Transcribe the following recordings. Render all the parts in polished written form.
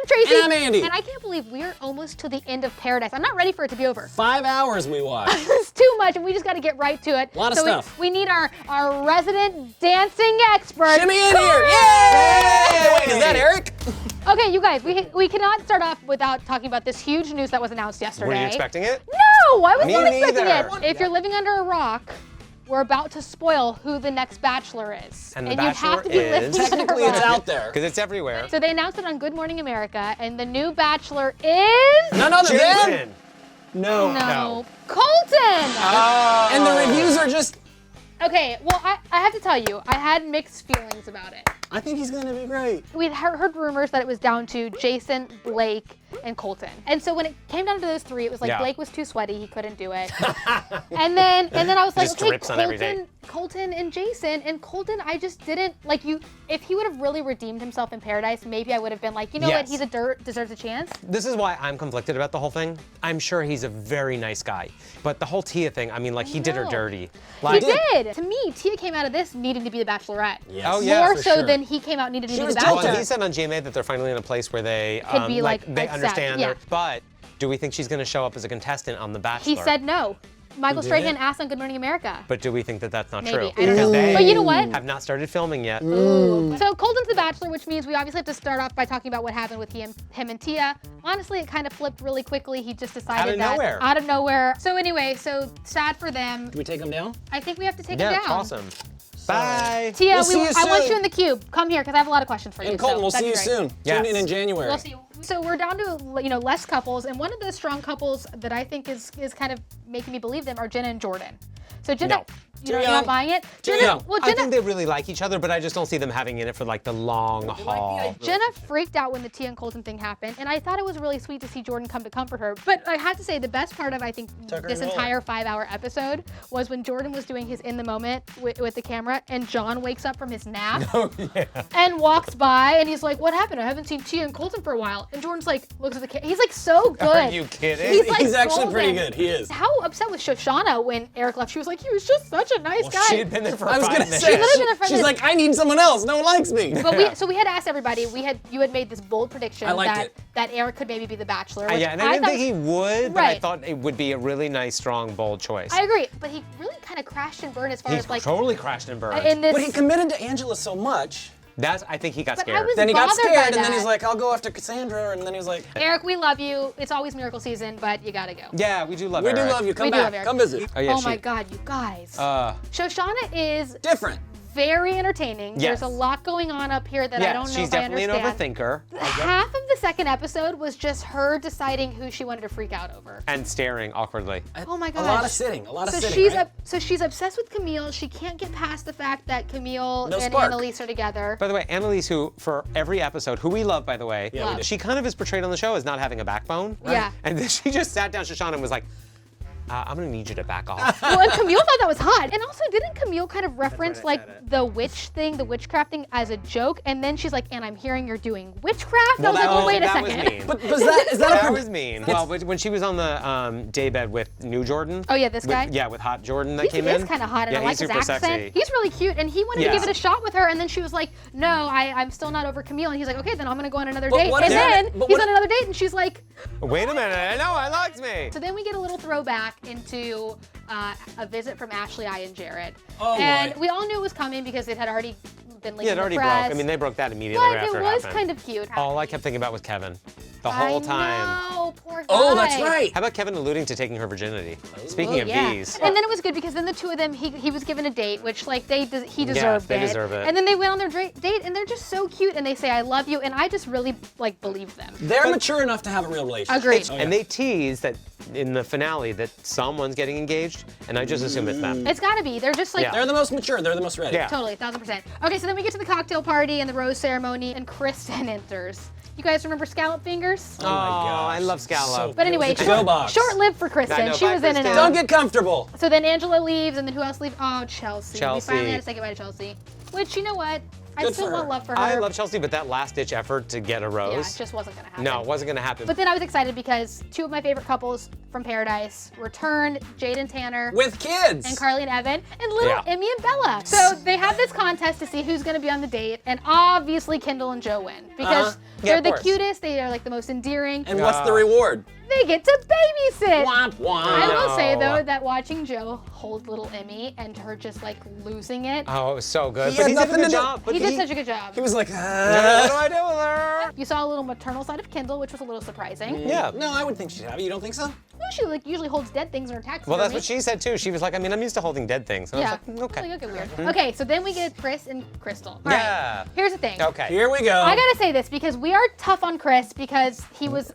I'm Tracy. And I'm Andy. And I can't believe we're almost to the end of Paradise. I'm not ready for it to be over. 5 hours we watched. It's too much, and we just got to get right to it. A lot of stuff. We need our resident dancing expert. Shimmy in here! Yay! Wait, is that Eric? Okay, you guys, we cannot start off without talking about this huge news that was announced yesterday. Were you expecting it? No, I was Me not expecting neither. it. If you're living under a rock, we're about to spoil who the next Bachelor is. And the you have Bachelor to be living is- under a Technically, rock. it's out there. Because it's everywhere. So they announced it on Good Morning America, and the new Bachelor is... None other than... Jason! No. Colton! Oh. And the reviews are just... Okay, well, I have to tell you, I had mixed feelings about it. I think he's gonna be great. We'd heard rumors that it was down to Jason, Blake, and Colton. And so when it came down to those three, it was like Yeah. Blake was too sweaty, he couldn't do it. and then I was like, Just okay, drips on everything. Colton and Jason. And Colton, I just didn't like you. If he would have really redeemed himself in Paradise, maybe I would have been like, you know what, Yes. he's deserves a chance. This is why I'm conflicted about the whole thing. I'm sure he's a very nice guy. But the whole Tia thing, I mean, like, he did her know. dirty. He Like, did. To me, Tia came out of this needing to be the Bachelorette. Yes. Oh, yeah, More for so sure. than he came out needing to be the was Bachelor. tilted. Well, he said on GMA that they're finally in a place where they Could be, like, they accept, understand. yeah. But do we think she's going to show up as a contestant on The Bachelor? He said no. Michael He Strahan did? asked on Good Morning America. But do we think that that's not Maybe. true? I don't Because know. they But you know what? have not started filming yet. So Colton's the Bachelor, which means we obviously have to start off by talking about what happened with him and Tia. Honestly, it kind of flipped really quickly. He just decided out of nowhere. So anyway, so sad for them. Do we take him down? I think we have to take Yeah, him it's down. awesome. Bye. Tia, We'll see you I want soon. you in the cube. Come here, because I have a lot of questions for you. And Colton, so we'll see that'd you be great. soon. Yes. Tune in January. We'll see you. So we're down to less couples, and one of the strong couples that I think is kind of making me believe them are Jenna and Jordan. So Jenna, No. you're not buying it. Too young. Well, I Jenna, think they really like each other, but I just don't see them having in it for like the long haul. Jenna freaked out when the Tia and Colton thing happened, and I thought it was really sweet to see Jordan come to comfort her. But I have to say, the best part of, I think, Tucker this and Noah. entire 5-hour episode was when Jordan was doing his in the moment with the camera, and John wakes up from his nap and walks by, and he's like, "What happened? I haven't seen Tia and Colton for a while." And Jordan's like, looks at the camera. He's like, so good. Are you kidding? He's like He's actually pretty golden. good. He is. How upset was Shoshana when Eric left? She was like, he was just such a nice guy. She had been there for I was 5 gonna minutes. say, She literally been there for she's minutes. like, I need someone else. No one likes me. But we had asked everybody. You had made this bold prediction I liked that Eric could maybe be the Bachelor. which Yeah, and I didn't thought- think he would, but I Right. thought it would be a really nice, strong, bold choice. I agree, but he really kind of crashed and burned as far He as like totally crashed and burned. in this. But he committed to Angela so much. I think he got But I scared. was- Then he got bothered by scared, and then that. he's like, I'll go after Cassandra, and then he was like, Eric, we love you. It's always miracle season, but you gotta go. Yeah, we do love we do Eric. love you. Come We do love back. Eric. Come visit. Oh, yeah, Oh my she- God, you guys. Uh, Shoshana is Different. very entertaining. Yes. There's a lot going on up here that I yeah, don't know she's if I definitely an understand. overthinker Half of the second episode was just her deciding who she wanted to freak out over. and staring awkwardly. Oh my A lot gosh. of sitting. A lot of So sitting. she's right? so she's obsessed with Camille. She can't get past the fact that Camille No and spark. Annalise are together. By the way, Annalise, who for every episode, who we love, by the way, Yeah, we do. she kind of is portrayed on the show as not having a backbone. Yeah. And then she just sat down Shoshana and was like, I'm gonna need you to back off. Well, and Camille thought that was hot. And also, didn't Camille kind of reference like the witch thing, the witchcraft thing as a joke? And then she's like, and I'm hearing you're doing witchcraft? I was like, well, wait a that second. was mean. But is that a that prediction? was mean. Well, but when she was on the daybed with New Jordan. Oh, yeah, this guy? Yeah, with Hot Jordan that He came in. is kind of hot, and yeah, I like he's his super accent. sexy. He's really cute, and he wanted to Yeah. give it a shot with her, and then she was like, no, I'm still not over Camille. And he's like, okay, then I'm gonna go on another But date. what And if- then but he's what on another date, and she's like, Wait a minute, I know, I liked me. so then we get a little throwback into a visit from Ashley, I, and Jared. Oh, and boy. we all knew it was coming because it had already been leaked Yeah, in it the already press. broke. I mean, they broke that immediately But after it it was happened. kind of cute. All I kept thinking about was Kevin. The whole time. No, poor guy. Oh, that's right. How about Kevin alluding to taking her virginity? Speaking of Yeah. bees. And then it was good because then the two of them, he was given a date, which like he deserved they it. deserve it. And then they went on their date, and they're just so cute, and they say I love you, and I just really like believe them. They're mature enough to have a real relationship. Agreed. Oh, And they tease that in the finale that someone's getting engaged, and I just assume it's them. It's gotta be. They're just like Yeah. They're the most mature. They're the most ready. Yeah. totally 1,000%. Okay, so then we get to the cocktail party and the rose ceremony, and Kristen enters. You guys remember Scallop Fingers? Oh, my gosh. I love Scallop. So But anyway, It was a go box. short-lived for Kristen. I know, She bye, was in and Kristen. out. Don't get comfortable. So then Angela leaves, and then who else leaves? Oh, Chelsea. We Chelsea. finally had to say goodbye to Chelsea. Which, you know what? I Good still for want her. love for her. I love Chelsea, but that last-ditch effort to get a Yeah, rose, it just wasn't gonna happen. no, it wasn't going to happen. But then I was excited because two of my favorite couples from Paradise returned Jade and Tanner. With kids. And Carly and Evan, and little Yeah. Emmy and Bella. So they have this contest to see who's gonna be on the date, and obviously Kendall and Joe win because Yeah, they're of the course. cutest, they are like the most endearing. And what's the reward? They get to babysit. Womp womp. I will say No. though that watching Joe hold little Emmy and her just like losing it, Oh, it was so good. He But had he did a nothing to good do. job. But he did such a good job. He was like, What do I do with her? You saw a little maternal side of Kendall, which was a little surprising. Yeah. No, I would think she'd have it. You don't think so? No, she like usually holds dead things in her taxidermy. Well, that's what she said too. She was like, I mean, I'm used to holding dead things. And Yeah. I was like, okay. Like, weird. Okay, so then we get Chris and Crystal. All right. Yeah. Here's the thing. Okay. Here we go. I gotta say this because we are tough on Chris because he was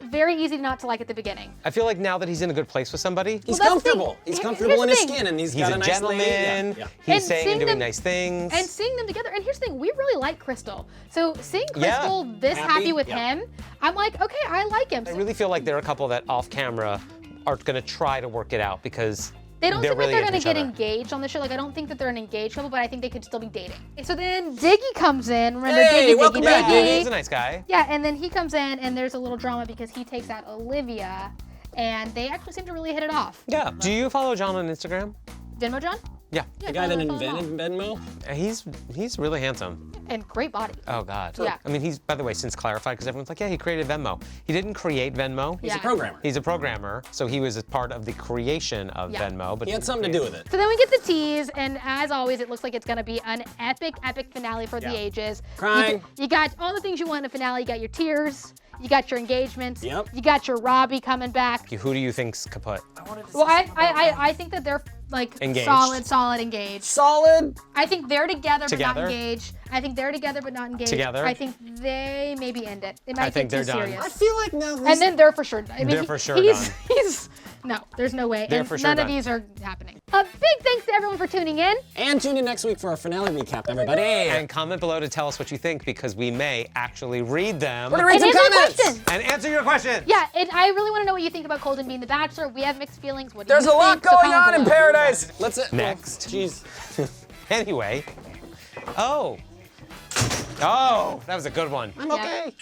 very easy not to like at the beginning. I feel like now that he's in a good place with somebody, He's Well, that's the comfortable. thing. He's Here's comfortable in the his thing. skin, and he's he's got a a nice gentleman. lady. Yeah. He's And saying seeing and doing them- nice things. And seeing them together, and here's the thing, we really like Crystal. So seeing Yeah. Crystal this Happy? happy with Yeah. him, I'm like, okay, I like him. I really feel like there are a couple that off camera are gonna try to work it out because They don't they're seem really like they're into gonna each get other. engaged on the show. Like I don't think that they're an engaged couple, but I think they could still be dating. So then Diggy comes in. Remember Hey, Diggy, welcome Diggy, back, Diggy? He's a nice guy. Yeah, and then he comes in, and there's a little drama because he takes out Olivia, and they actually seem to really hit it off. Yeah. Do you follow John on Instagram? Venmo John? Yeah. The guy that follow him invented Venmo? He's really handsome. And great body. Oh God. Yeah. I mean, he's, by the way, since clarified, because everyone's like, yeah, he created Venmo. He didn't create Venmo. He's Yeah. a programmer. He's a programmer, so he was a part of the creation of Yeah. Venmo. But He had something to do with it. So then we get the tease, and as always, it looks like it's gonna be an epic, epic finale for the Yeah. ages. Crying. You got all the things you want in a finale. You got your tears, you got your engagements, Yep. you got your Robbie coming back. Who do you think's kaput? Well, I think that they're like Engaged. solid engaged. Solid. I think they're together but Together? not engaged. I think they're together but not engaged. Together? I think they maybe end it. It might I think get too they're done. serious. I feel like now this. And then they're for sure. I mean, They're for sure he's, done. He's no, there's no way. They're And for sure none of done. these are happening. A big thanks to everyone for tuning in. And tune in next week for our finale recap, everybody. And comment below to tell us what you think because we may actually read them We're gonna read And some answer comments. questions. and answer your questions. Yeah, and I really want to know what you think about Colton being the Bachelor. We have mixed feelings. What do There's you a lot think? So going comment on in below. paradise. Let's Next. Jeez. Anyway. Oh, that was a good one. I'm Yeah. okay.